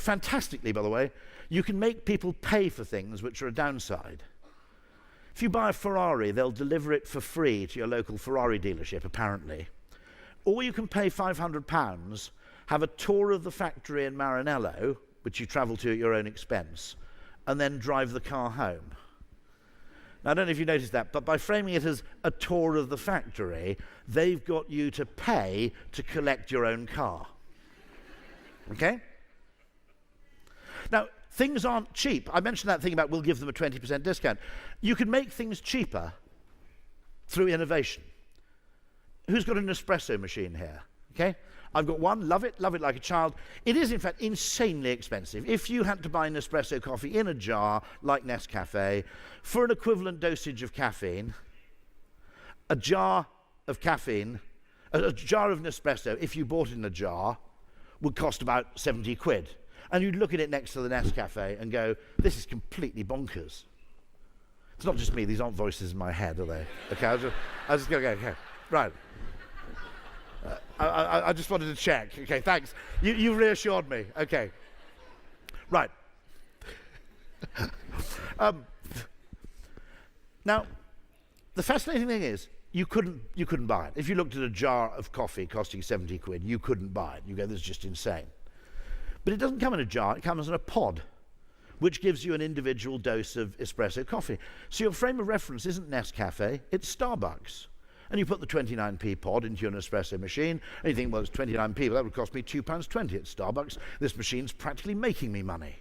fantastically, by the way, you can make people pay for things which are a downside. If you buy a Ferrari, they'll deliver it for free to your local Ferrari dealership, apparently. Or you can pay £500, have a tour of the factory in Maranello, which you travel to at your own expense, and then drive the car home. Now, I don't know if you noticed that, but by framing it as a tour of the factory, they've got you to pay to collect your own car. Okay? Now, things aren't cheap. I mentioned that thing about we'll give them a 20% discount. You can make things cheaper through innovation. Who's got an espresso machine here? Okay? I've got one, love it like a child. It is, in fact, insanely expensive. If you had to buy an espresso coffee in a jar, like Nescafe, for an equivalent dosage of caffeine, a jar of caffeine, a jar of Nespresso, if you bought it in a jar, would cost about 70 quid. And you'd look at it next to the Nescafe and go, this is completely bonkers. It's not just me, these aren't voices in my head, are they? Okay, I was just going to go, okay, right. I just wanted to check. Okay, thanks. You reassured me. Okay. Right. Now, the fascinating thing is, you couldn't buy it. If you looked at a jar of coffee costing 70 quid, you couldn't buy it. You go, this is just insane. But it doesn't come in a jar, it comes in a pod, which gives you an individual dose of espresso coffee. So your frame of reference isn't Nescafe, it's Starbucks. And you put the 29p pod into your Nespresso machine, and you think, well, it's 29p, well, that would cost me £2.20 at Starbucks. This machine's practically making me money.